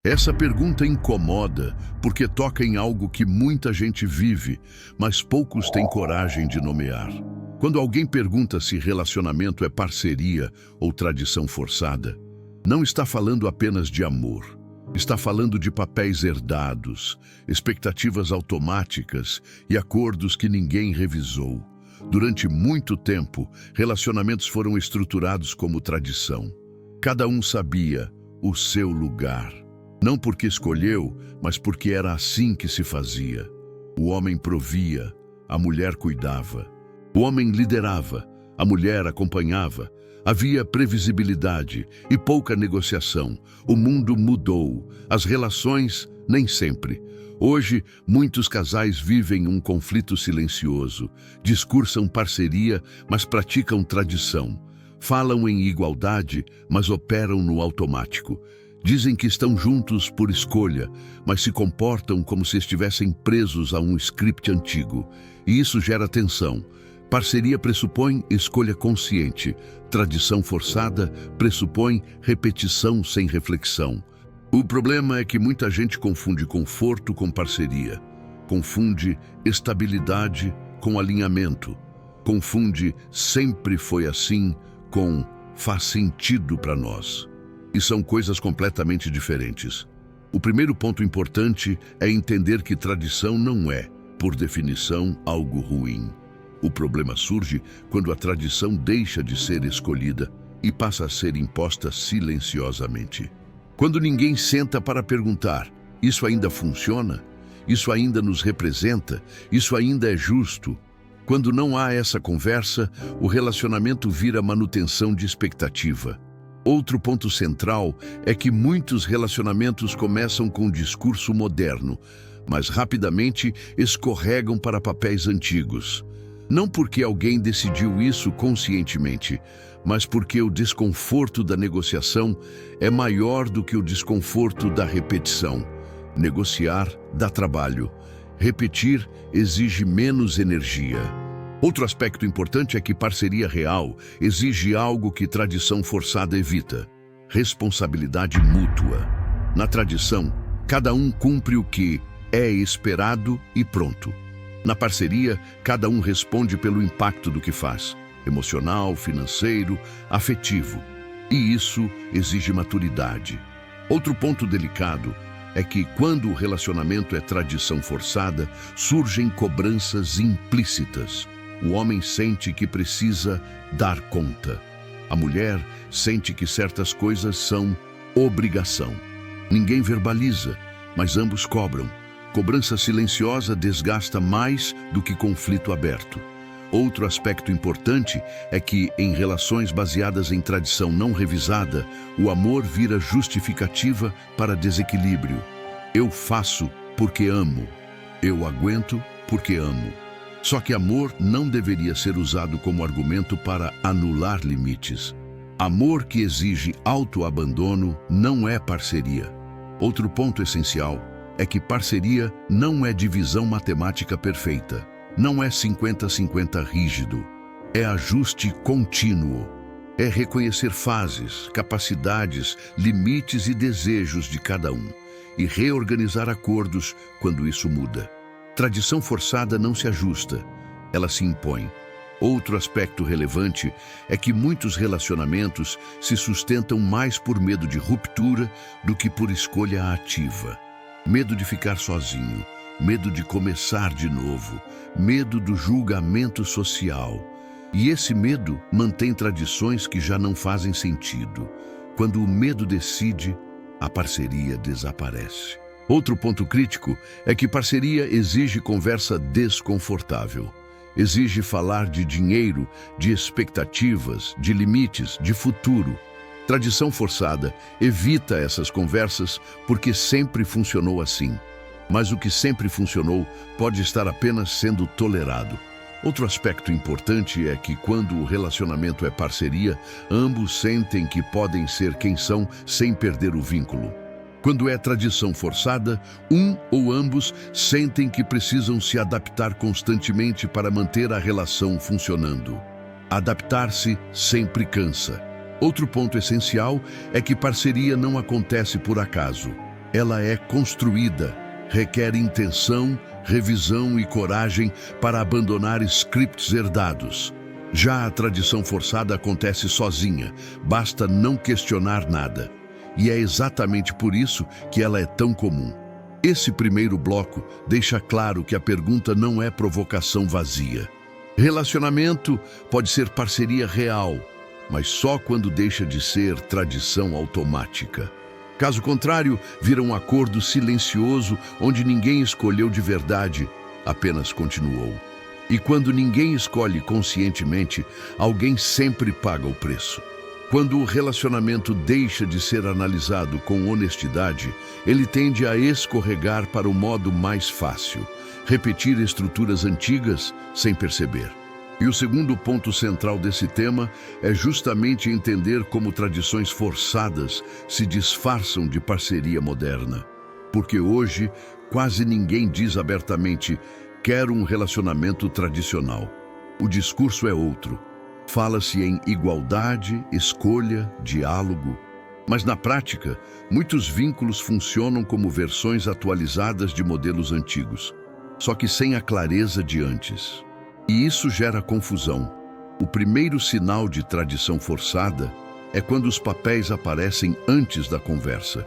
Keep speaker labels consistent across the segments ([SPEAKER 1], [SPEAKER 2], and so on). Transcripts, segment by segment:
[SPEAKER 1] Essa pergunta incomoda porque toca em algo que muita gente vive, mas poucos têm coragem de nomear. Quando alguém pergunta se relacionamento é parceria ou tradição forçada, não está falando apenas de amor. Está falando de papéis herdados, expectativas automáticas e acordos que ninguém revisou. Durante muito tempo, relacionamentos foram estruturados como tradição. Cada um sabia o seu lugar. Não porque escolheu, mas porque era assim que se fazia. O homem provia, a mulher cuidava. O homem liderava, a mulher acompanhava. Havia previsibilidade e pouca negociação. O mundo mudou, as relações nem sempre. Hoje, muitos casais vivem um conflito silencioso, discursam parceria, mas praticam tradição. Falam em igualdade, mas operam no automático. Dizem que estão juntos por escolha, mas se comportam como se estivessem presos a um script antigo. E isso gera tensão. Parceria pressupõe escolha consciente. Tradição forçada pressupõe repetição sem reflexão. O problema é que muita gente confunde conforto com parceria. Confunde estabilidade com alinhamento. Confunde sempre foi assim com faz sentido para nós. E são coisas completamente diferentes. O primeiro ponto importante é entender que tradição não é, por definição, algo ruim. O problema surge quando a tradição deixa de ser escolhida e passa a ser imposta silenciosamente. Quando ninguém senta para perguntar, isso ainda funciona? Isso ainda nos representa? Isso ainda é justo? Quando não há essa conversa, o relacionamento vira manutenção de expectativa. Outro ponto central é que muitos relacionamentos começam com um discurso moderno, mas rapidamente escorregam para papéis antigos. Não porque alguém decidiu isso conscientemente, mas porque o desconforto da negociação é maior do que o desconforto da repetição. Negociar dá trabalho. Repetir exige menos energia. Outro aspecto importante é que parceria real exige algo que tradição forçada evita: responsabilidade mútua. Na tradição, cada um cumpre o que é esperado e pronto. Na parceria, cada um responde pelo impacto do que faz, emocional, financeiro, afetivo. E isso exige maturidade. Outro ponto delicado é que, quando o relacionamento é tradição forçada, surgem cobranças implícitas. O homem sente que precisa dar conta. A mulher sente que certas coisas são obrigação. Ninguém verbaliza, mas ambos cobram. Cobrança silenciosa desgasta mais do que conflito aberto. Outro aspecto importante é que, em relações baseadas em tradição não revisada, o amor vira justificativa para desequilíbrio. Eu faço porque amo. Eu aguento porque amo. Só que amor não deveria ser usado como argumento para anular limites. Amor que exige autoabandono não é parceria. Outro ponto essencial é que parceria não é divisão matemática perfeita. Não é 50-50 rígido. É ajuste contínuo. É reconhecer fases, capacidades, limites e desejos de cada um e reorganizar acordos quando isso muda. Tradição forçada não se ajusta, ela se impõe. Outro aspecto relevante é que muitos relacionamentos se sustentam mais por medo de ruptura do que por escolha ativa. Medo de ficar sozinho, medo de começar de novo, medo do julgamento social. E esse medo mantém tradições que já não fazem sentido. Quando o medo decide, a parceria desaparece. Outro ponto crítico é que parceria exige conversa desconfortável. Exige falar de dinheiro, de expectativas, de limites, de futuro. Tradição forçada evita essas conversas porque sempre funcionou assim. Mas o que sempre funcionou pode estar apenas sendo tolerado. Outro aspecto importante é que, quando o relacionamento é parceria, ambos sentem que podem ser quem são sem perder o vínculo. Quando é tradição forçada, um ou ambos sentem que precisam se adaptar constantemente para manter a relação funcionando. Adaptar-se sempre cansa. Outro ponto essencial é que parceria não acontece por acaso. Ela é construída, requer intenção, revisão e coragem para abandonar scripts herdados. Já a tradição forçada acontece sozinha, basta não questionar nada. E é exatamente por isso que ela é tão comum. Esse primeiro bloco deixa claro que a pergunta não é provocação vazia. Relacionamento pode ser parceria real, mas só quando deixa de ser tradição automática. Caso contrário, vira um acordo silencioso onde ninguém escolheu de verdade, apenas continuou. E quando ninguém escolhe conscientemente, alguém sempre paga o preço. Quando o relacionamento deixa de ser analisado com honestidade, ele tende a escorregar para o modo mais fácil, repetir estruturas antigas sem perceber. E o segundo ponto central desse tema é justamente entender como tradições forçadas se disfarçam de parceria moderna. Porque hoje, quase ninguém diz abertamente, quero um relacionamento tradicional. O discurso é outro. Fala-se em igualdade, escolha, diálogo. Mas na prática, muitos vínculos funcionam como versões atualizadas de modelos antigos, só que sem a clareza de antes. E isso gera confusão. O primeiro sinal de tradição forçada é quando os papéis aparecem antes da conversa.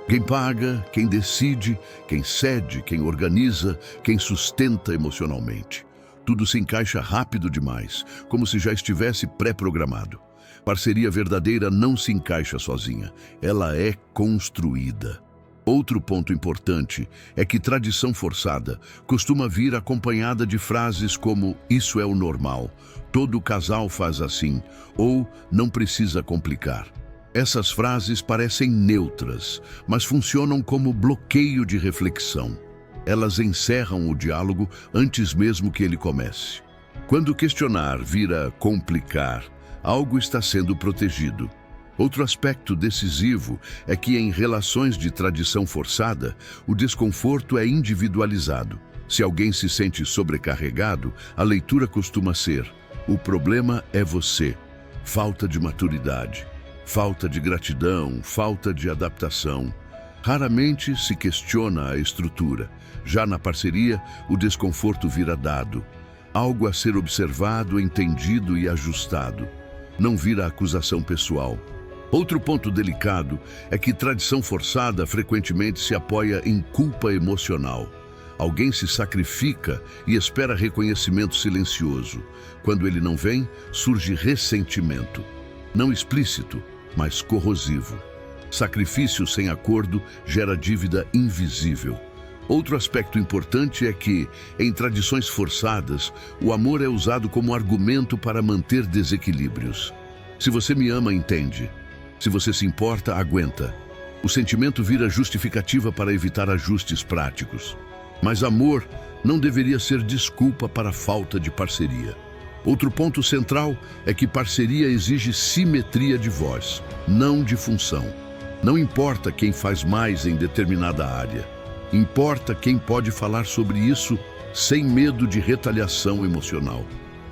[SPEAKER 1] Quem paga, quem decide, quem cede, quem organiza, quem sustenta emocionalmente. Tudo se encaixa rápido demais, como se já estivesse pré-programado. Parceria verdadeira não se encaixa sozinha, ela é construída. Outro ponto importante é que tradição forçada costuma vir acompanhada de frases como "isso é o normal", "todo casal faz assim" ou "não precisa complicar". Essas frases parecem neutras, mas funcionam como bloqueio de reflexão. Elas encerram o diálogo antes mesmo que ele comece. Quando questionar vira complicar, algo está sendo protegido. Outro aspecto decisivo é que em relações de tradição forçada, o desconforto é individualizado. Se alguém se sente sobrecarregado, a leitura costuma ser: o problema é você. Falta de maturidade, falta de gratidão, falta de adaptação. Raramente se questiona a estrutura. Já na parceria, o desconforto vira dado. Algo a ser observado, entendido e ajustado. Não vira acusação pessoal. Outro ponto delicado é que tradição forçada frequentemente se apoia em culpa emocional. Alguém se sacrifica e espera reconhecimento silencioso. Quando ele não vem, surge ressentimento. Não explícito, mas corrosivo. Sacrifício sem acordo gera dívida invisível. Outro aspecto importante é que, em tradições forçadas, o amor é usado como argumento para manter desequilíbrios. Se você me ama, entende. Se você se importa, aguenta. O sentimento vira justificativa para evitar ajustes práticos. Mas amor não deveria ser desculpa para a falta de parceria. Outro ponto central é que parceria exige simetria de voz, não de função. Não importa quem faz mais em determinada área. Importa quem pode falar sobre isso sem medo de retaliação emocional.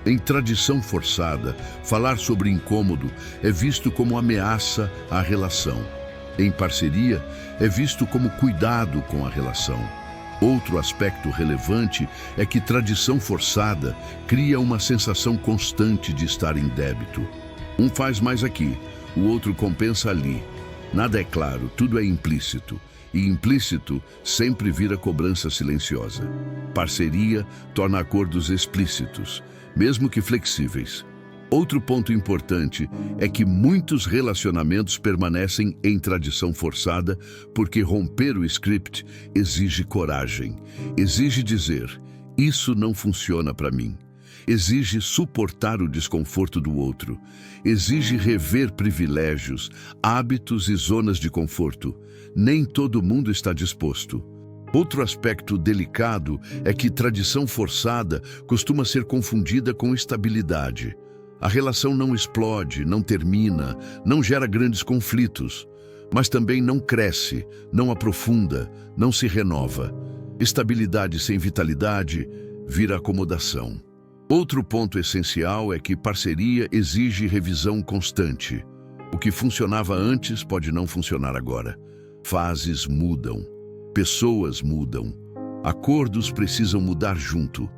[SPEAKER 1] Em tradição forçada, falar sobre incômodo é visto como ameaça à relação. Em parceria, é visto como cuidado com a relação. Outro aspecto relevante é que tradição forçada cria uma sensação constante de estar em débito. Um faz mais aqui, o outro compensa ali. Nada é claro, tudo é implícito. E implícito sempre vira cobrança silenciosa. Parceria torna acordos explícitos, mesmo que flexíveis. Outro ponto importante é que muitos relacionamentos permanecem em tradição forçada porque romper o script exige coragem. Exige dizer, isso não funciona para mim. Exige suportar o desconforto do outro. Exige rever privilégios, hábitos e zonas de conforto. Nem todo mundo está disposto. Outro aspecto delicado é que tradição forçada costuma ser confundida com estabilidade. A relação não explode, não termina, não gera grandes conflitos, mas também não cresce, não aprofunda, não se renova. Estabilidade sem vitalidade vira acomodação. Outro ponto essencial é que parceria exige revisão constante. O que funcionava antes pode não funcionar agora. Fases mudam, pessoas mudam, acordos precisam mudar junto.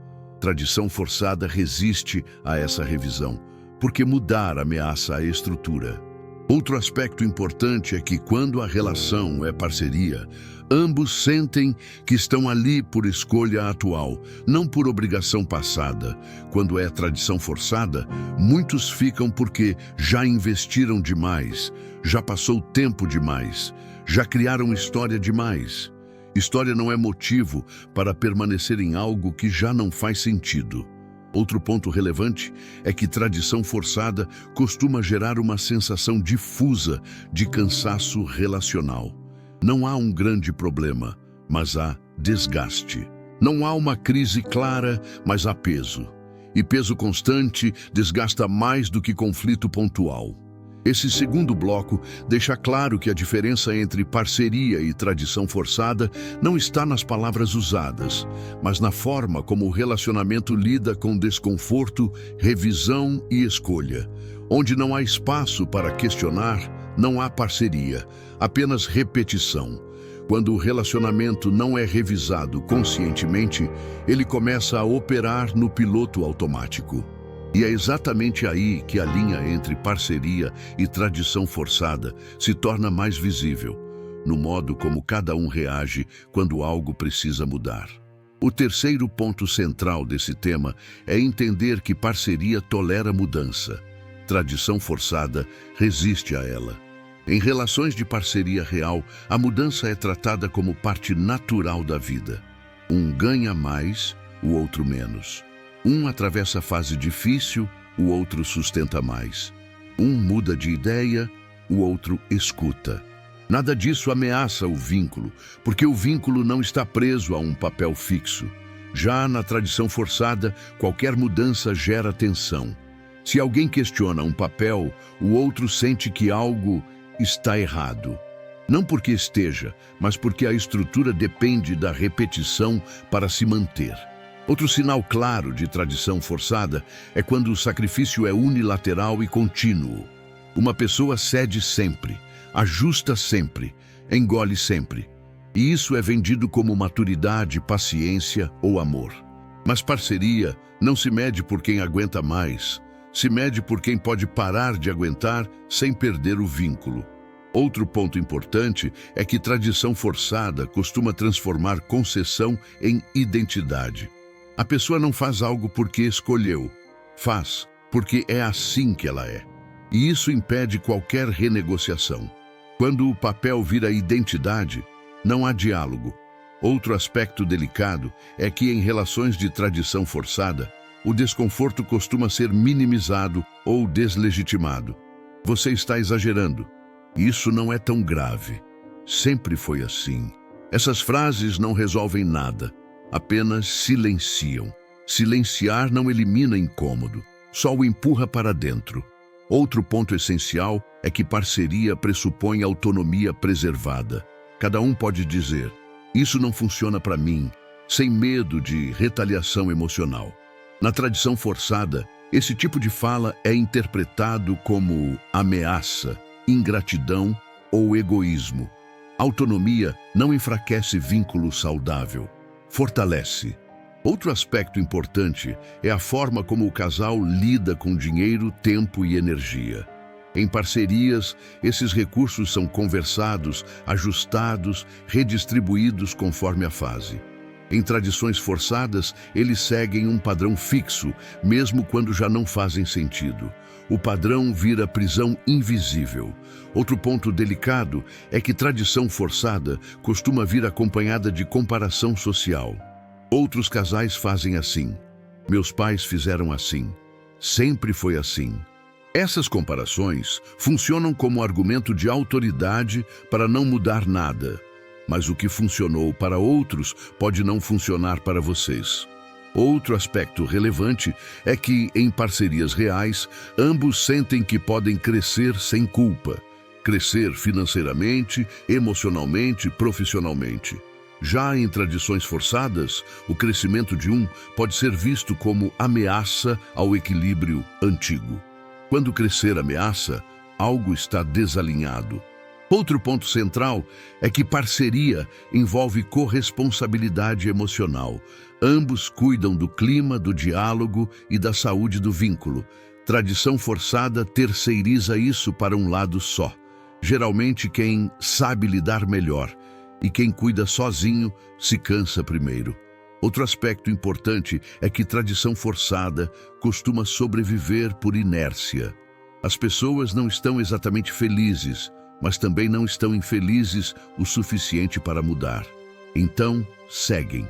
[SPEAKER 1] Tradição forçada resiste a essa revisão, porque mudar ameaça a estrutura. Outro aspecto importante é que quando a relação é parceria, ambos sentem que estão ali por escolha atual, não por obrigação passada. Quando é tradição forçada, muitos ficam porque já investiram demais, já passou tempo demais, já criaram história demais. História não é motivo para permanecer em algo que já não faz sentido. Outro ponto relevante é que tradição forçada costuma gerar uma sensação difusa de cansaço relacional. Não há um grande problema, mas há desgaste. Não há uma crise clara, mas há peso. E peso constante desgasta mais do que conflito pontual. Esse segundo bloco deixa claro que a diferença entre parceria e tradição forçada não está nas palavras usadas, mas na forma como o relacionamento lida com desconforto, revisão e escolha. Onde não há espaço para questionar, não há parceria, apenas repetição. Quando o relacionamento não é revisado conscientemente, ele começa a operar no piloto automático. E é exatamente aí que a linha entre parceria e tradição forçada se torna mais visível, no modo como cada um reage quando algo precisa mudar. O terceiro ponto central desse tema é entender que parceria tolera mudança. Tradição forçada resiste a ela. Em relações de parceria real, a mudança é tratada como parte natural da vida. Um ganha mais, o outro menos. Um atravessa a fase difícil, o outro sustenta mais. Um muda de ideia, o outro escuta. Nada disso ameaça o vínculo, porque o vínculo não está preso a um papel fixo. Já na tradição forçada, qualquer mudança gera tensão. Se alguém questiona um papel, o outro sente que algo está errado. Não porque esteja, mas porque a estrutura depende da repetição para se manter. Outro sinal claro de tradição forçada é quando o sacrifício é unilateral e contínuo. Uma pessoa cede sempre, ajusta sempre, engole sempre. E isso é vendido como maturidade, paciência ou amor. Mas parceria não se mede por quem aguenta mais, se mede por quem pode parar de aguentar sem perder o vínculo. Outro ponto importante é que tradição forçada costuma transformar concessão em identidade. A pessoa não faz algo porque escolheu, faz porque é assim que ela é. E isso impede qualquer renegociação. Quando o papel vira identidade, não há diálogo. Outro aspecto delicado é que em relações de tradição forçada, o desconforto costuma ser minimizado ou deslegitimado. Você está exagerando. Isso não é tão grave. Sempre foi assim. Essas frases não resolvem nada. Apenas silenciam. Silenciar não elimina incômodo, só o empurra para dentro. Outro ponto essencial é que parceria pressupõe autonomia preservada. Cada um pode dizer, isso não funciona para mim, sem medo de retaliação emocional. Na tradição forçada, esse tipo de fala é interpretado como ameaça, ingratidão ou egoísmo. Autonomia não enfraquece vínculo saudável. Fortalece. Outro aspecto importante é a forma como o casal lida com dinheiro, tempo e energia. Em parcerias, esses recursos são conversados, ajustados, redistribuídos conforme a fase. Em tradições forçadas, eles seguem um padrão fixo, mesmo quando já não fazem sentido. O padrão vira prisão invisível. Outro ponto delicado é que tradição forçada costuma vir acompanhada de comparação social. Outros casais fazem assim. Meus pais fizeram assim. Sempre foi assim. Essas comparações funcionam como argumento de autoridade para não mudar nada. Mas o que funcionou para outros pode não funcionar para vocês. Outro aspecto relevante é que, em parcerias reais, ambos sentem que podem crescer sem culpa. Crescer financeiramente, emocionalmente, profissionalmente. Já em tradições forçadas, o crescimento de um pode ser visto como ameaça ao equilíbrio antigo. Quando crescer ameaça, algo está desalinhado. Outro ponto central é que parceria envolve corresponsabilidade emocional. Ambos cuidam do clima, do diálogo e da saúde do vínculo. Tradição forçada terceiriza isso para um lado só. Geralmente quem sabe lidar melhor, e quem cuida sozinho se cansa primeiro. Outro aspecto importante é que tradição forçada costuma sobreviver por inércia. As pessoas não estão exatamente felizes, mas também não estão infelizes o suficiente para mudar. Então, seguem.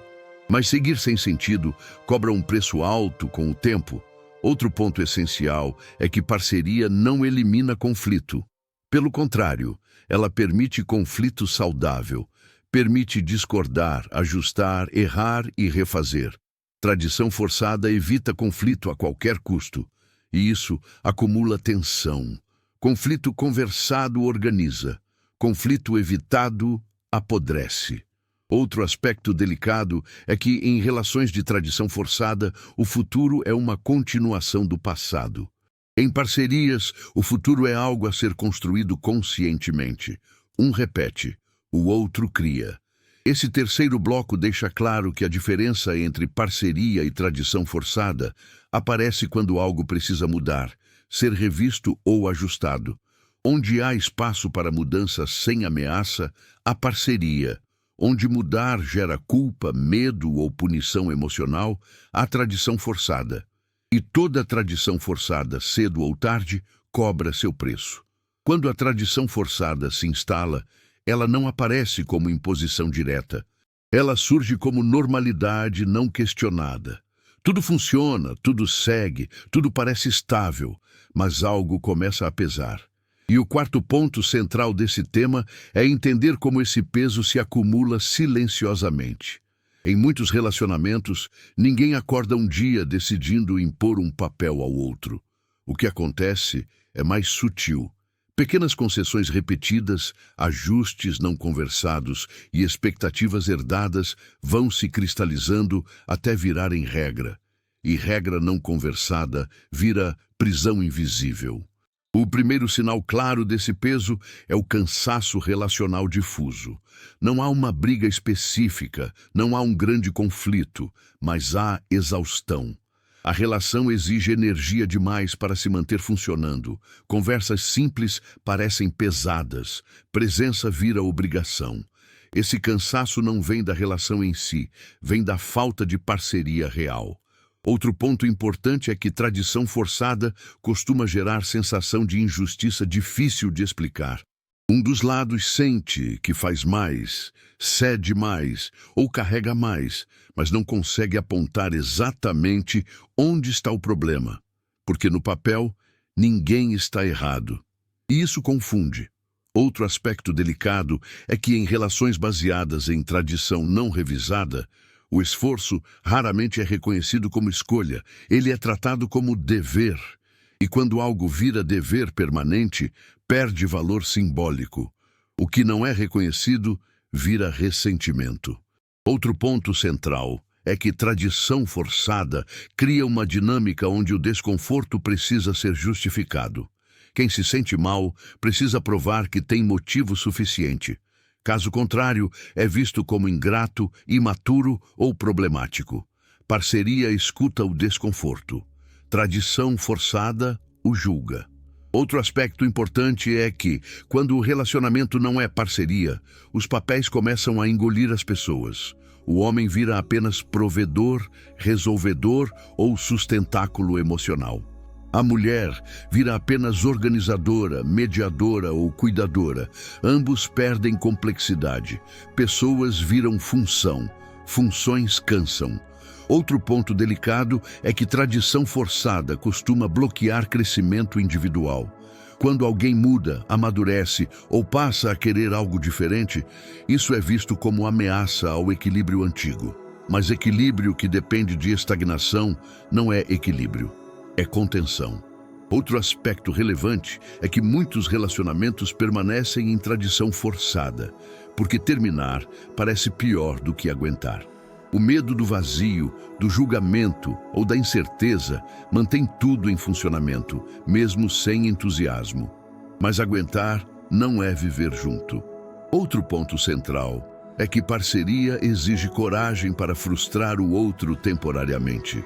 [SPEAKER 1] Mas seguir sem sentido cobra um preço alto com o tempo. Outro ponto essencial é que parceria não elimina conflito. Pelo contrário, ela permite conflito saudável, permite discordar, ajustar, errar e refazer. Tradição forçada evita conflito a qualquer custo, e isso acumula tensão. Conflito conversado organiza, conflito evitado apodrece. Outro aspecto delicado é que, em relações de tradição forçada, o futuro é uma continuação do passado. Em parcerias, o futuro é algo a ser construído conscientemente. Um repete, o outro cria. Esse terceiro bloco deixa claro que a diferença entre parceria e tradição forçada aparece quando algo precisa mudar, ser revisto ou ajustado. Onde há espaço para mudança sem ameaça, há parceria. Onde mudar gera culpa, medo ou punição emocional, há tradição forçada. E toda tradição forçada, cedo ou tarde, cobra seu preço. Quando a tradição forçada se instala, ela não aparece como imposição direta. Ela surge como normalidade não questionada. Tudo funciona, tudo segue, tudo parece estável, mas algo começa a pesar. E o quarto ponto central desse tema é entender como esse peso se acumula silenciosamente. Em muitos relacionamentos, ninguém acorda um dia decidindo impor um papel ao outro. O que acontece é mais sutil. Pequenas concessões repetidas, ajustes não conversados e expectativas herdadas vão se cristalizando até virarem regra. E regra não conversada vira prisão invisível. O primeiro sinal claro desse peso é o cansaço relacional difuso. Não há uma briga específica, não há um grande conflito, mas há exaustão. A relação exige energia demais para se manter funcionando. Conversas simples parecem pesadas. Presença vira obrigação. Esse cansaço não vem da relação em si, vem da falta de parceria real. Outro ponto importante é que tradição forçada costuma gerar sensação de injustiça difícil de explicar. Um dos lados sente que faz mais, cede mais ou carrega mais, mas não consegue apontar exatamente onde está o problema, porque no papel ninguém está errado. E isso confunde. Outro aspecto delicado é que em relações baseadas em tradição não revisada, o esforço raramente é reconhecido como escolha, ele é tratado como dever. E quando algo vira dever permanente, perde valor simbólico. O que não é reconhecido vira ressentimento. Outro ponto central é que tradição forçada cria uma dinâmica onde o desconforto precisa ser justificado. Quem se sente mal precisa provar que tem motivo suficiente. Caso contrário, é visto como ingrato, imaturo ou problemático. Parceria escuta o desconforto. Tradição forçada o julga. Outro aspecto importante é que, quando o relacionamento não é parceria, os papéis começam a engolir as pessoas. O homem vira apenas provedor, resolvedor ou sustentáculo emocional. A mulher vira apenas organizadora, mediadora ou cuidadora. Ambos perdem complexidade. Pessoas viram função. Funções cansam. Outro ponto delicado é que tradição forçada costuma bloquear crescimento individual. Quando alguém muda, amadurece ou passa a querer algo diferente, isso é visto como ameaça ao equilíbrio antigo. Mas equilíbrio que depende de estagnação não é equilíbrio. É contenção. Outro aspecto relevante é que muitos relacionamentos permanecem em tradição forçada, porque terminar parece pior do que aguentar. O medo do vazio, do julgamento ou da incerteza mantém tudo em funcionamento, mesmo sem entusiasmo. Mas aguentar não é viver junto. Outro ponto central é que parceria exige coragem para frustrar o outro temporariamente.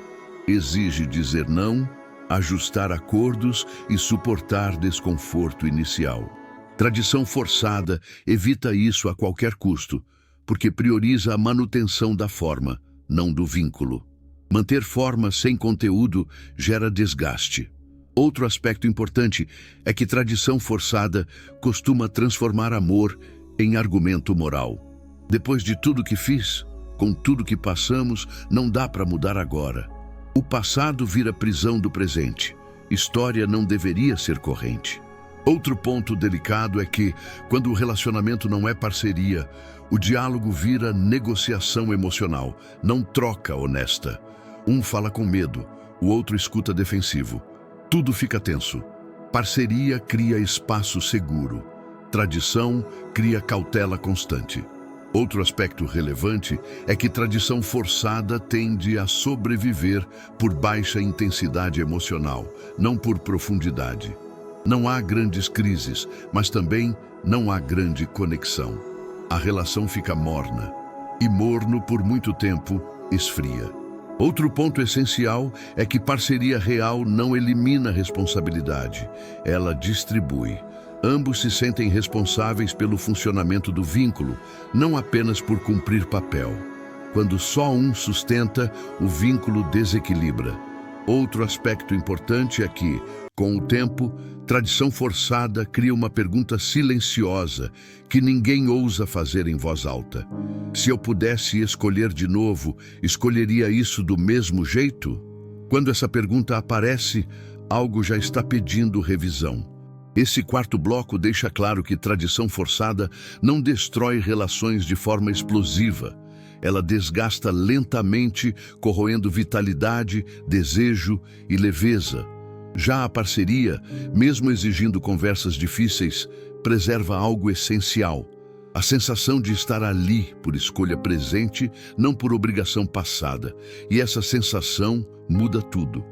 [SPEAKER 1] Exige dizer não, ajustar acordos e suportar desconforto inicial. Tradição forçada evita isso a qualquer custo, porque prioriza a manutenção da forma, não do vínculo. Manter forma sem conteúdo gera desgaste. Outro aspecto importante é que tradição forçada costuma transformar amor em argumento moral. Depois de tudo que fiz, com tudo que passamos, não dá para mudar agora. O passado vira prisão do presente. História não deveria ser corrente. Outro ponto delicado é que, quando o relacionamento não é parceria, o diálogo vira negociação emocional, não troca honesta. Um fala com medo, o outro escuta defensivo. Tudo fica tenso. Parceria cria espaço seguro. Tradição cria cautela constante. Outro aspecto relevante é que tradição forçada tende a sobreviver por baixa intensidade emocional, não por profundidade. Não há grandes crises, mas também não há grande conexão. A relação fica morna, e morno por muito tempo esfria. Outro ponto essencial é que parceria real não elimina responsabilidade, ela distribui. Ambos se sentem responsáveis pelo funcionamento do vínculo, não apenas por cumprir papel. Quando só um sustenta, o vínculo desequilibra. Outro aspecto importante é que, com o tempo, tradição forçada cria uma pergunta silenciosa que ninguém ousa fazer em voz alta. Se eu pudesse escolher de novo, escolheria isso do mesmo jeito? Quando essa pergunta aparece, algo já está pedindo revisão. Esse quarto bloco deixa claro que tradição forçada não destrói relações de forma explosiva. Ela desgasta lentamente, corroendo vitalidade, desejo e leveza. Já a parceria, mesmo exigindo conversas difíceis, preserva algo essencial. A sensação de estar ali por escolha presente, não por obrigação passada. E essa sensação muda tudo.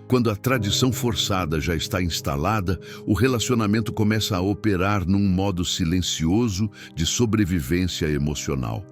[SPEAKER 1] Quando a tradição forçada já está instalada, o relacionamento começa a operar num modo silencioso de sobrevivência emocional.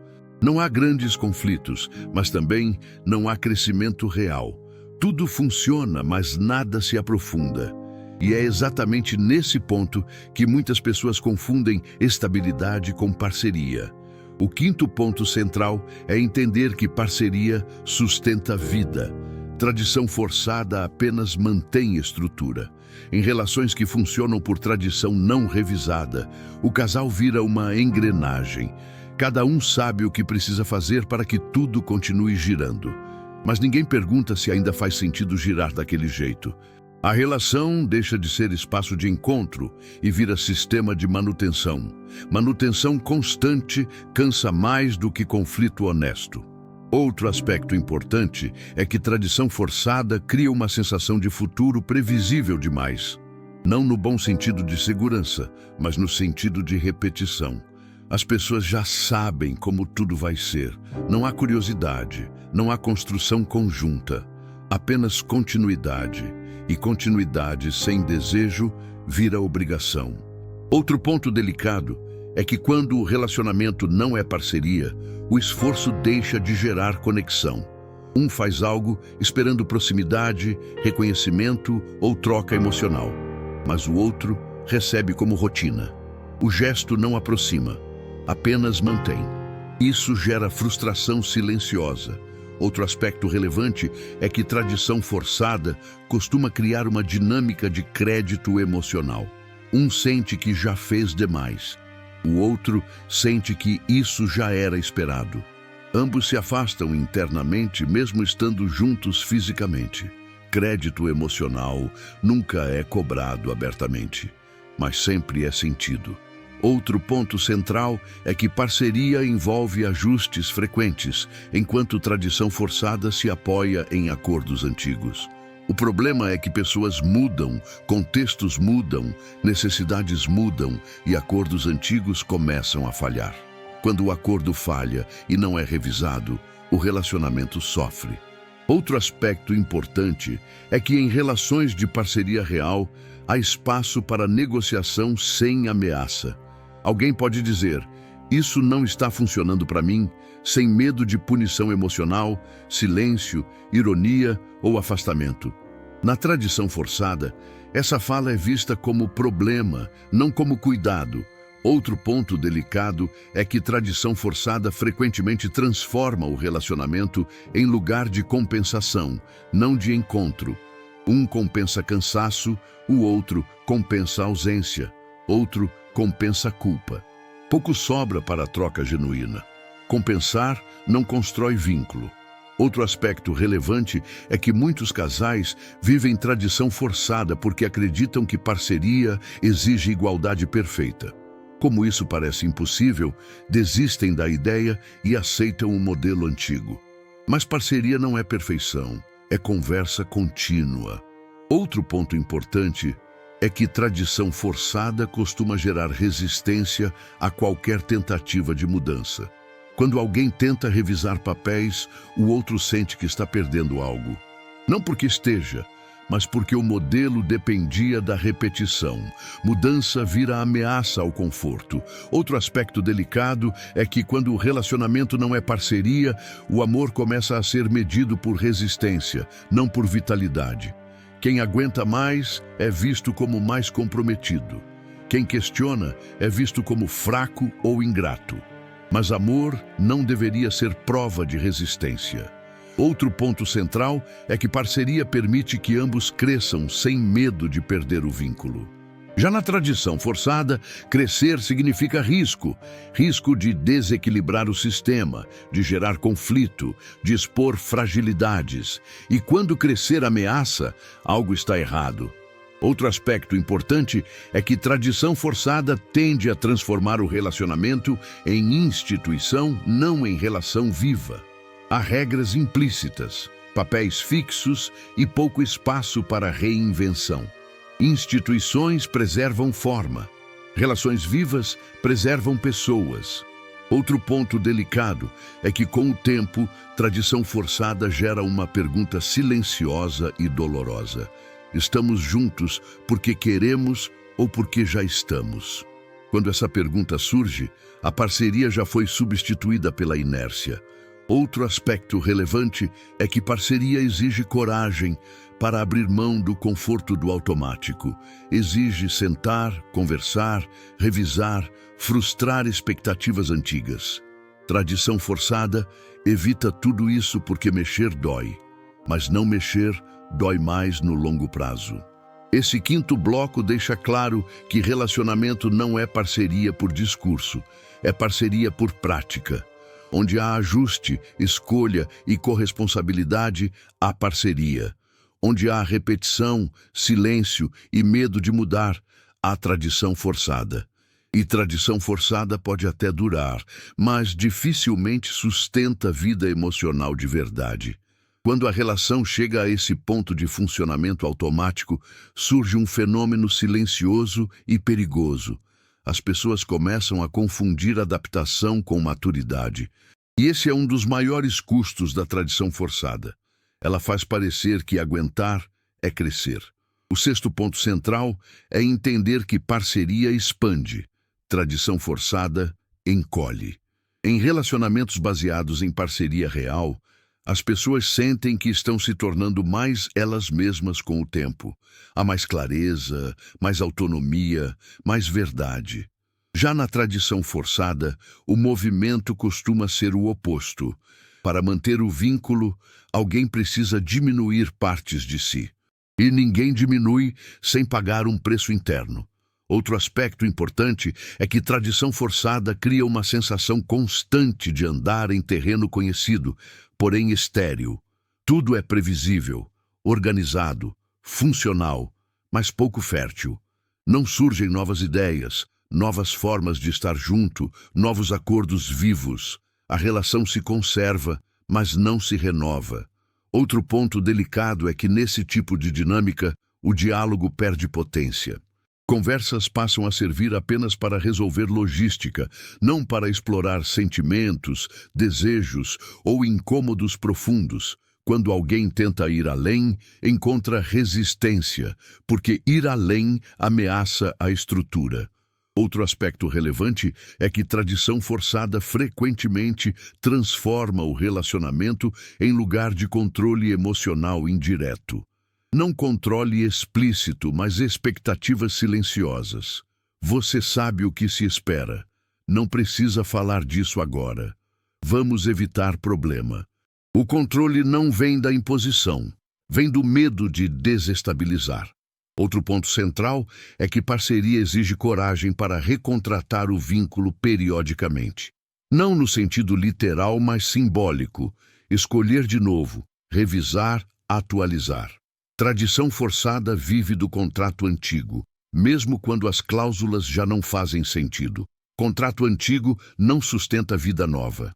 [SPEAKER 1] Não há grandes conflitos, mas também não há crescimento real. Tudo funciona, mas nada se aprofunda. E é exatamente nesse ponto que muitas pessoas confundem estabilidade com parceria. O quinto ponto central é entender que parceria sustenta a vida. Tradição forçada apenas mantém estrutura. Em relações que funcionam por tradição não revisada, o casal vira uma engrenagem. Cada um sabe o que precisa fazer para que tudo continue girando. Mas ninguém pergunta se ainda faz sentido girar daquele jeito. A relação deixa de ser espaço de encontro e vira sistema de manutenção. Manutenção constante cansa mais do que conflito honesto. Outro aspecto importante é que tradição forçada cria uma sensação de futuro previsível demais. Não no bom sentido de segurança, mas no sentido de repetição. As pessoas já sabem como tudo vai ser. Não há curiosidade, não há construção conjunta. Apenas continuidade. E continuidade sem desejo vira obrigação. Outro ponto delicado é que quando o relacionamento não é parceria, o esforço deixa de gerar conexão. Um faz algo esperando proximidade, reconhecimento ou troca emocional, mas o outro recebe como rotina. O gesto não aproxima, apenas mantém. Isso gera frustração silenciosa. Outro aspecto relevante é que tradição forçada costuma criar uma dinâmica de crédito emocional. Um sente que já fez demais. O outro sente que isso já era esperado. Ambos se afastam internamente, mesmo estando juntos fisicamente. Crédito emocional nunca é cobrado abertamente, mas sempre é sentido. Outro ponto central é que parceria envolve ajustes frequentes, enquanto tradição forçada se apoia em acordos antigos. O problema é que pessoas mudam, contextos mudam, necessidades mudam e acordos antigos começam a falhar. Quando o acordo falha e não é revisado, o relacionamento sofre. Outro aspecto importante é que em relações de parceria real, há espaço para negociação sem ameaça. Alguém pode dizer, isso não está funcionando para mim, sem medo de punição emocional, silêncio, ironia ou afastamento. Na tradição forçada, essa fala é vista como problema, não como cuidado. Outro ponto delicado é que tradição forçada frequentemente transforma o relacionamento em lugar de compensação, não de encontro. Um compensa cansaço, o outro compensa ausência, outro compensa culpa. Pouco sobra para a troca genuína. Compensar não constrói vínculo. Outro aspecto relevante é que muitos casais vivem tradição forçada porque acreditam que parceria exige igualdade perfeita. Como isso parece impossível, desistem da ideia e aceitam um modelo antigo. Mas parceria não é perfeição, é conversa contínua. Outro ponto importante é que tradição forçada costuma gerar resistência a qualquer tentativa de mudança. Quando alguém tenta revisar papéis, o outro sente que está perdendo algo. Não porque esteja, mas porque o modelo dependia da repetição. Mudança vira ameaça ao conforto. Outro aspecto delicado é que quando o relacionamento não é parceria, o amor começa a ser medido por resistência, não por vitalidade. Quem aguenta mais é visto como mais comprometido. Quem questiona é visto como fraco ou ingrato. Mas amor não deveria ser prova de resistência. Outro ponto central é que parceria permite que ambos cresçam sem medo de perder o vínculo. Já na tradição forçada, crescer significa risco. Risco de desequilibrar o sistema, de gerar conflito, de expor fragilidades. E quando crescer ameaça, algo está errado. Outro aspecto importante é que tradição forçada tende a transformar o relacionamento em instituição, não em relação viva. Há regras implícitas, papéis fixos e pouco espaço para reinvenção. Instituições preservam forma. Relações vivas preservam pessoas. Outro ponto delicado é que, com o tempo, tradição forçada gera uma pergunta silenciosa e dolorosa. Estamos juntos porque queremos ou porque já estamos? Quando essa pergunta surge, a parceria já foi substituída pela inércia. Outro aspecto relevante é que parceria exige coragem para abrir mão do conforto do automático. Exige sentar, conversar, revisar, frustrar expectativas antigas. Tradição forçada evita tudo isso porque mexer dói, mas não mexer dói mais no longo prazo. Esse quinto bloco deixa claro que relacionamento não é parceria por discurso, é parceria por prática. Onde há ajuste, escolha e corresponsabilidade, há parceria. Onde há repetição, silêncio e medo de mudar, há tradição forçada. E tradição forçada pode até durar, mas dificilmente sustenta vida emocional de verdade. Quando a relação chega a esse ponto de funcionamento automático, surge um fenômeno silencioso e perigoso. As pessoas começam a confundir adaptação com maturidade. E esse é um dos maiores custos da tradição forçada. Ela faz parecer que aguentar é crescer. O sexto ponto central é entender que parceria expande, tradição forçada encolhe. Em relacionamentos baseados em parceria real, as pessoas sentem que estão se tornando mais elas mesmas com o tempo. Há mais clareza, mais autonomia, mais verdade. Já na tradição forçada, o movimento costuma ser o oposto. Para manter o vínculo, alguém precisa diminuir partes de si. E ninguém diminui sem pagar um preço interno. Outro aspecto importante é que tradição forçada cria uma sensação constante de andar em terreno conhecido, porém estéril. Tudo é previsível, organizado, funcional, mas pouco fértil. Não surgem novas ideias, novas formas de estar junto, novos acordos vivos. A relação se conserva, mas não se renova. Outro ponto delicado é que nesse tipo de dinâmica, o diálogo perde potência. Conversas passam a servir apenas para resolver logística, não para explorar sentimentos, desejos ou incômodos profundos. Quando alguém tenta ir além, encontra resistência, porque ir além ameaça a estrutura. Outro aspecto relevante é que tradição forçada frequentemente transforma o relacionamento em lugar de controle emocional indireto. Não controle explícito, mas expectativas silenciosas. Você sabe o que se espera. Não precisa falar disso agora. Vamos evitar problema. O controle não vem da imposição, vem do medo de desestabilizar. Outro ponto central é que parceria exige coragem para recontratar o vínculo periodicamente. Não no sentido literal, mas simbólico. Escolher de novo, revisar, atualizar. Tradição forçada vive do contrato antigo, mesmo quando as cláusulas já não fazem sentido. Contrato antigo não sustenta vida nova.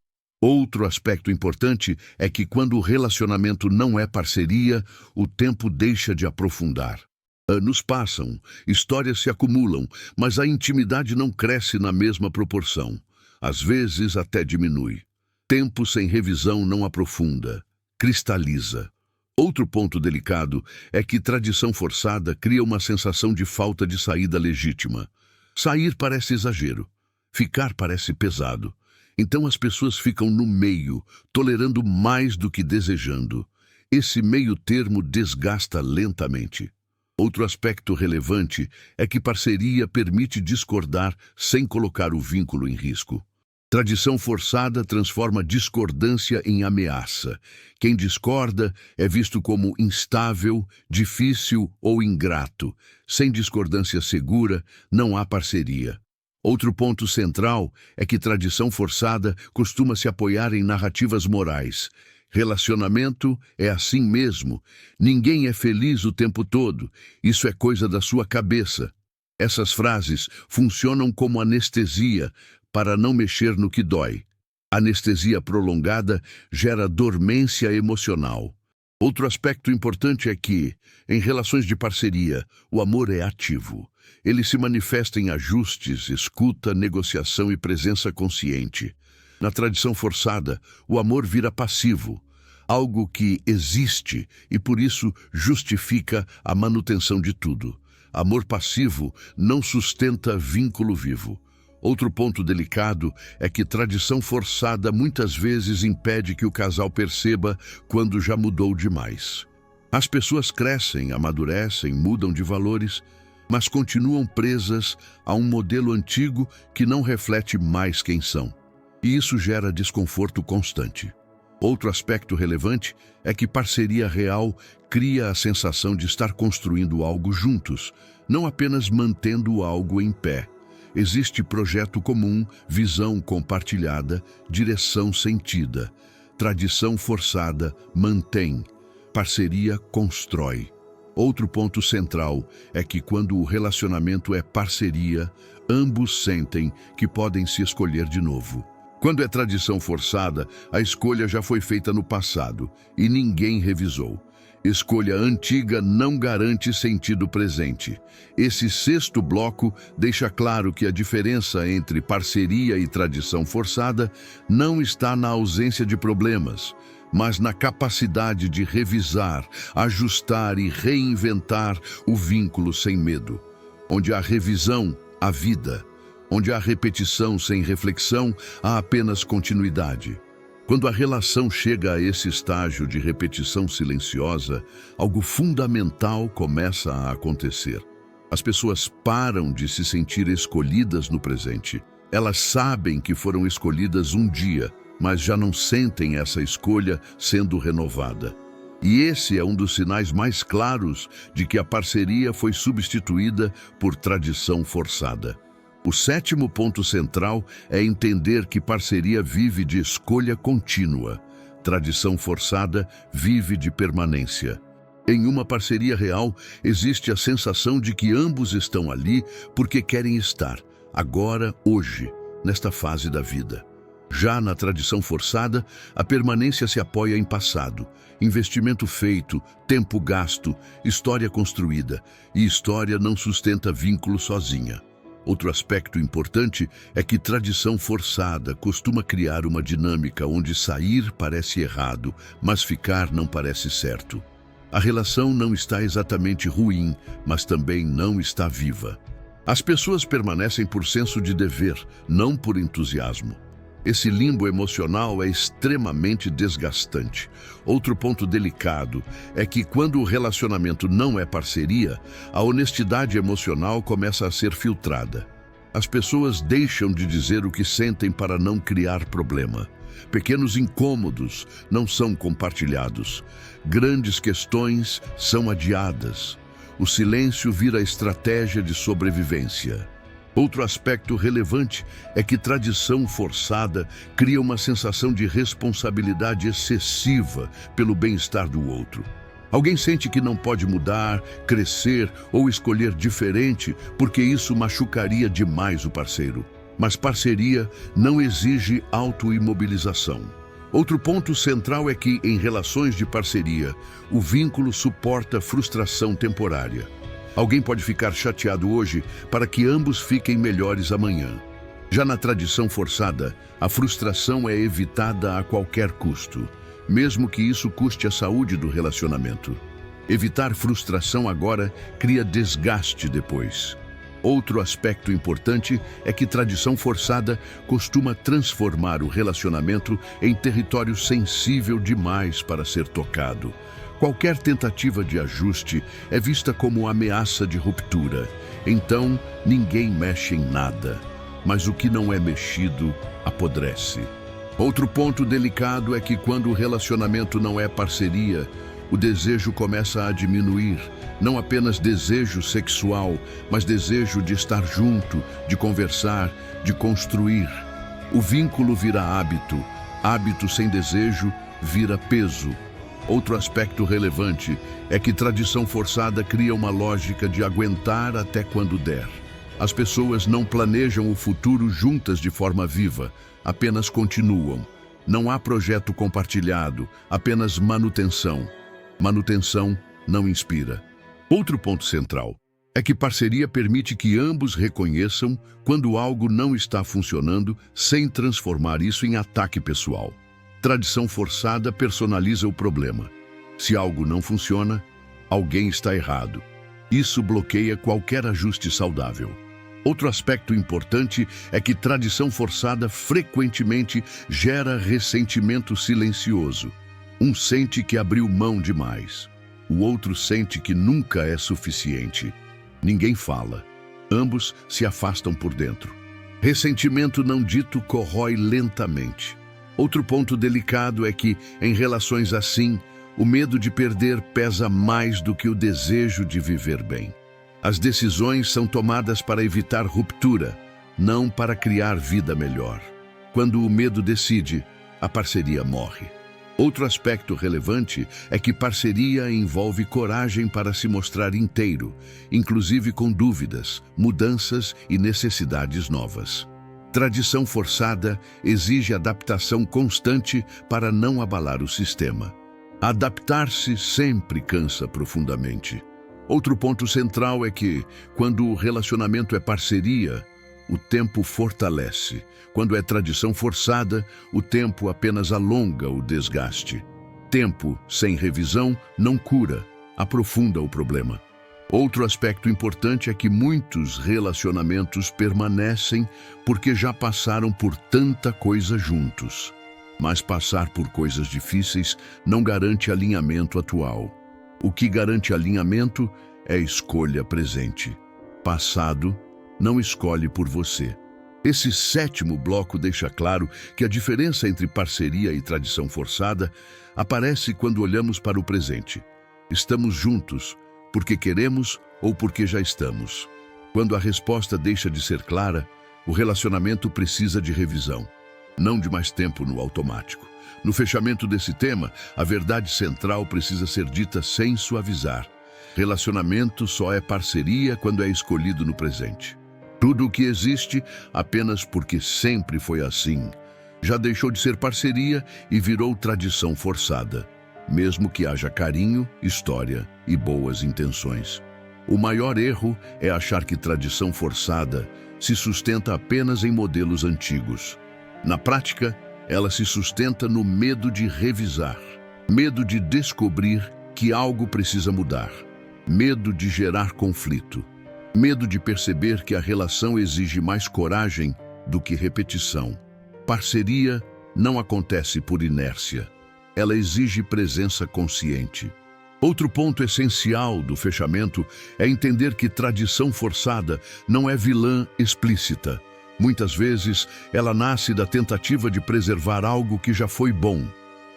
[SPEAKER 1] Outro aspecto importante é que quando o relacionamento não é parceria, o tempo deixa de aprofundar. Anos passam, histórias se acumulam, mas a intimidade não cresce na mesma proporção. Às vezes até diminui. Tempo sem revisão não aprofunda, cristaliza. Outro ponto delicado é que tradição forçada cria uma sensação de falta de saída legítima. Sair parece exagero, ficar parece pesado. Então as pessoas ficam no meio, tolerando mais do que desejando. Esse meio termo desgasta lentamente. Outro aspecto relevante é que parceria permite discordar sem colocar o vínculo em risco. Tradição forçada transforma discordância em ameaça. Quem discorda é visto como instável, difícil ou ingrato. Sem discordância segura, não há parceria. Outro ponto central é que tradição forçada costuma se apoiar em narrativas morais. Relacionamento é assim mesmo. Ninguém é feliz o tempo todo. Isso é coisa da sua cabeça. Essas frases funcionam como anestesia para não mexer no que dói. Anestesia prolongada gera dormência emocional. Outro aspecto importante é que, em relações de parceria, o amor é ativo. Ele se manifesta em ajustes, escuta, negociação e presença consciente. Na tradição forçada, o amor vira passivo, algo que existe e por isso justifica a manutenção de tudo. Amor passivo não sustenta vínculo vivo. Outro ponto delicado é que tradição forçada muitas vezes impede que o casal perceba quando já mudou demais. As pessoas crescem, amadurecem, mudam de valores, mas continuam presas a um modelo antigo que não reflete mais quem são. E isso gera desconforto constante. Outro aspecto relevante é que parceria real cria a sensação de estar construindo algo juntos, não apenas mantendo algo em pé. Existe projeto comum, visão compartilhada, direção sentida. Tradição forçada mantém, parceria constrói. Outro ponto central é que quando o relacionamento é parceria, ambos sentem que podem se escolher de novo. Quando é tradição forçada, a escolha já foi feita no passado e ninguém revisou. Escolha antiga não garante sentido presente. Esse sexto bloco deixa claro que a diferença entre parceria e tradição forçada não está na ausência de problemas, mas na capacidade de revisar, ajustar e reinventar o vínculo sem medo. Onde há revisão, há vida. Onde há repetição sem reflexão, há apenas continuidade. Quando a relação chega a esse estágio de repetição silenciosa, algo fundamental começa a acontecer. As pessoas param de se sentir escolhidas no presente. Elas sabem que foram escolhidas um dia, mas já não sentem essa escolha sendo renovada. E esse é um dos sinais mais claros de que a parceria foi substituída por tradição forçada. O sétimo ponto central é entender que parceria vive de escolha contínua. Tradição forçada vive de permanência. Em uma parceria real, existe a sensação de que ambos estão ali porque querem estar, agora, hoje, nesta fase da vida. Já na tradição forçada, a permanência se apoia em passado, investimento feito, tempo gasto, história construída, e história não sustenta vínculo sozinha. Outro aspecto importante é que tradição forçada costuma criar uma dinâmica onde sair parece errado, mas ficar não parece certo. A relação não está exatamente ruim, mas também não está viva. As pessoas permanecem por senso de dever, não por entusiasmo. Esse limbo emocional é extremamente desgastante. Outro ponto delicado é que quando o relacionamento não é parceria, a honestidade emocional começa a ser filtrada. As pessoas deixam de dizer o que sentem para não criar problema. Pequenos incômodos não são compartilhados. Grandes questões são adiadas. O silêncio vira estratégia de sobrevivência. Outro aspecto relevante é que tradição forçada cria uma sensação de responsabilidade excessiva pelo bem-estar do outro. Alguém sente que não pode mudar, crescer ou escolher diferente porque isso machucaria demais o parceiro. Mas parceria não exige autoimobilização. Outro ponto central é que, em relações de parceria, o vínculo suporta frustração temporária. Alguém pode ficar chateado hoje para que ambos fiquem melhores amanhã. Já na tradição forçada, a frustração é evitada a qualquer custo, mesmo que isso custe a saúde do relacionamento. Evitar frustração agora cria desgaste depois. Outro aspecto importante é que tradição forçada costuma transformar o relacionamento em território sensível demais para ser tocado. Qualquer tentativa de ajuste é vista como ameaça de ruptura. Então, ninguém mexe em nada. Mas o que não é mexido, apodrece. Outro ponto delicado é que quando o relacionamento não é parceria, o desejo começa a diminuir. Não apenas desejo sexual, mas desejo de estar junto, de conversar, de construir. O vínculo vira hábito. Hábito sem desejo vira peso. Outro aspecto relevante é que tradição forçada cria uma lógica de aguentar até quando der. As pessoas não planejam o futuro juntas de forma viva, apenas continuam. Não há projeto compartilhado, apenas manutenção. Manutenção não inspira. Outro ponto central é que parceria permite que ambos reconheçam quando algo não está funcionando sem transformar isso em ataque pessoal. Tradição forçada personaliza o problema. Se algo não funciona, alguém está errado. Isso bloqueia qualquer ajuste saudável. Outro aspecto importante é que tradição forçada frequentemente gera ressentimento silencioso. Um sente que abriu mão demais. O outro sente que nunca é suficiente. Ninguém fala. Ambos se afastam por dentro. Ressentimento não dito corrói lentamente. Outro ponto delicado é que, em relações assim, o medo de perder pesa mais do que o desejo de viver bem. As decisões são tomadas para evitar ruptura, não para criar vida melhor. Quando o medo decide, a parceria morre. Outro aspecto relevante é que parceria envolve coragem para se mostrar inteiro, inclusive com dúvidas, mudanças e necessidades novas. Tradição forçada exige adaptação constante para não abalar o sistema. Adaptar-se sempre cansa profundamente. Outro ponto central é que, quando o relacionamento é parceria, o tempo fortalece. Quando é tradição forçada, o tempo apenas alonga o desgaste. Tempo sem revisão não cura, aprofunda o problema. Outro aspecto importante é que muitos relacionamentos permanecem porque já passaram por tanta coisa juntos. Mas passar por coisas difíceis não garante alinhamento atual. O que garante alinhamento é escolha presente. Passado não escolhe por você. Esse sétimo bloco deixa claro que a diferença entre parceria e tradição forçada aparece quando olhamos para o presente. Estamos juntos porque queremos ou porque já estamos. Quando a resposta deixa de ser clara, o relacionamento precisa de revisão, não de mais tempo no automático. No fechamento desse tema, a verdade central precisa ser dita sem suavizar. Relacionamento só é parceria quando é escolhido no presente. Tudo o que existe apenas porque sempre foi assim, já deixou de ser parceria e virou tradição forçada, mesmo que haja carinho, história e boas intenções. O maior erro é achar que tradição forçada se sustenta apenas em modelos antigos. Na prática, ela se sustenta no medo de revisar, medo de descobrir que algo precisa mudar, medo de gerar conflito, medo de perceber que a relação exige mais coragem do que repetição. Parceria não acontece por inércia, ela exige presença consciente. Outro ponto essencial do fechamento é entender que tradição forçada não é vilã explícita. Muitas vezes, ela nasce da tentativa de preservar algo que já foi bom.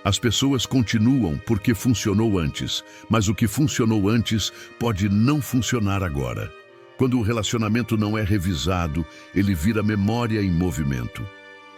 [SPEAKER 1] As pessoas continuam porque funcionou antes, mas o que funcionou antes pode não funcionar agora. Quando o relacionamento não é revisado, ele vira memória em movimento.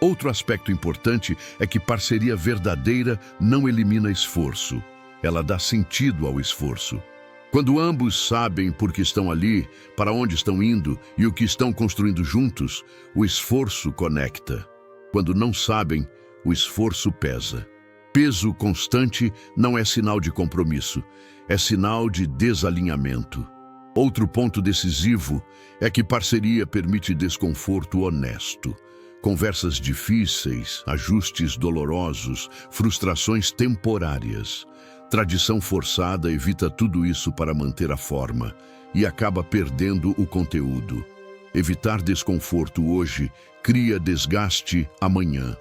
[SPEAKER 1] Outro aspecto importante é que parceria verdadeira não elimina esforço. Ela dá sentido ao esforço. Quando ambos sabem por que estão ali, para onde estão indo e o que estão construindo juntos, o esforço conecta. Quando não sabem, o esforço pesa. Peso constante não é sinal de compromisso, é sinal de desalinhamento. Outro ponto decisivo é que parceria permite desconforto honesto. Conversas difíceis, ajustes dolorosos, frustrações temporárias. Tradição forçada evita tudo isso para manter a forma e acaba perdendo o conteúdo. Evitar desconforto hoje cria desgaste amanhã.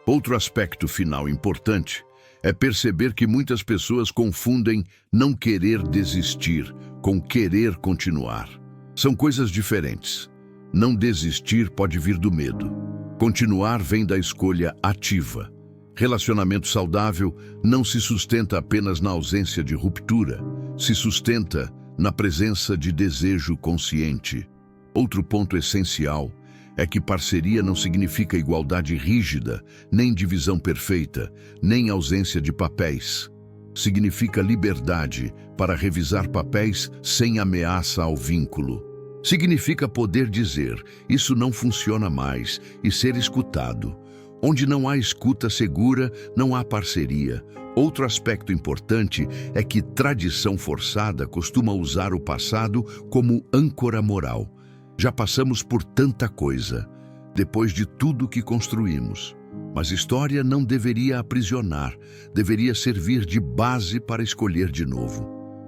[SPEAKER 1] Outro aspecto final importante é perceber que muitas pessoas confundem não querer desistir com querer continuar. São coisas diferentes. Não desistir pode vir do medo. Continuar vem da escolha ativa. Relacionamento saudável não se sustenta apenas na ausência de ruptura, se sustenta na presença de desejo consciente. Outro ponto essencial é que parceria não significa igualdade rígida, nem divisão perfeita, nem ausência de papéis. Significa liberdade para revisar papéis sem ameaça ao vínculo. Significa poder dizer, isso não funciona mais, e ser escutado. Onde não há escuta segura, não há parceria. Outro aspecto importante é que tradição forçada costuma usar o passado como âncora moral. Já passamos por tanta coisa, depois de tudo que construímos. Mas história não deveria aprisionar, deveria servir de base para escolher de novo.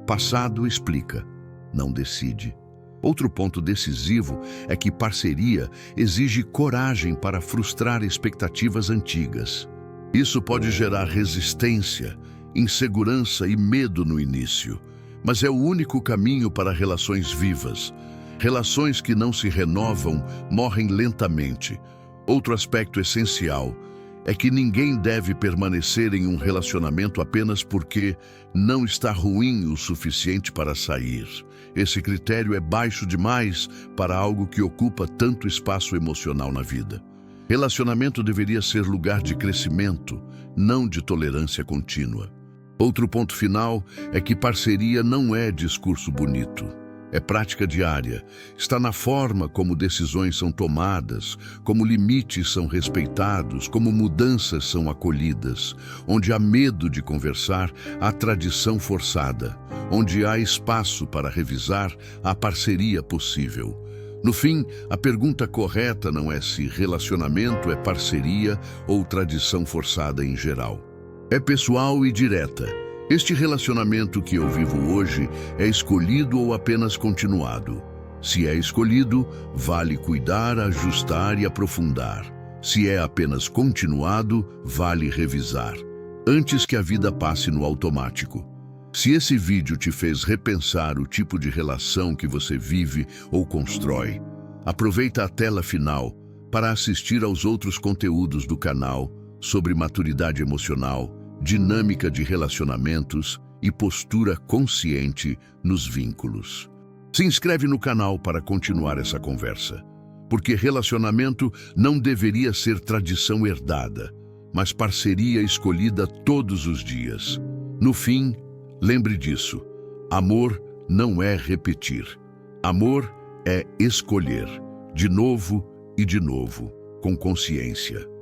[SPEAKER 1] Passado explica, não decide. Outro ponto decisivo é que parceria exige coragem para frustrar expectativas antigas. Isso pode gerar resistência, insegurança e medo no início, mas é o único caminho para relações vivas. Relações que não se renovam morrem lentamente. Outro aspecto essencial é que ninguém deve permanecer em um relacionamento apenas porque não está ruim o suficiente para sair. Esse critério é baixo demais para algo que ocupa tanto espaço emocional na vida. Relacionamento deveria ser lugar de crescimento, não de tolerância contínua. Outro ponto final é que parceria não é discurso bonito. É prática diária, está na forma como decisões são tomadas, como limites são respeitados, como mudanças são acolhidas. Onde há medo de conversar, há tradição forçada. Onde há espaço para revisar, há parceria possível. No fim, a pergunta correta não é se relacionamento é parceria ou tradição forçada em geral. É pessoal e direta. Este relacionamento que eu vivo hoje é escolhido ou apenas continuado? Se é escolhido, vale cuidar, ajustar e aprofundar. Se é apenas continuado, vale revisar, antes que a vida passe no automático. Se esse vídeo te fez repensar o tipo de relação que você vive ou constrói, aproveita a tela final para assistir aos outros conteúdos do canal sobre maturidade emocional, dinâmica de relacionamentos e postura consciente nos vínculos. Se inscreve no canal para continuar essa conversa, porque relacionamento não deveria ser tradição herdada, mas parceria escolhida todos os dias. No fim, lembre disso, amor não é repetir. Amor é escolher, de novo e de novo, com consciência.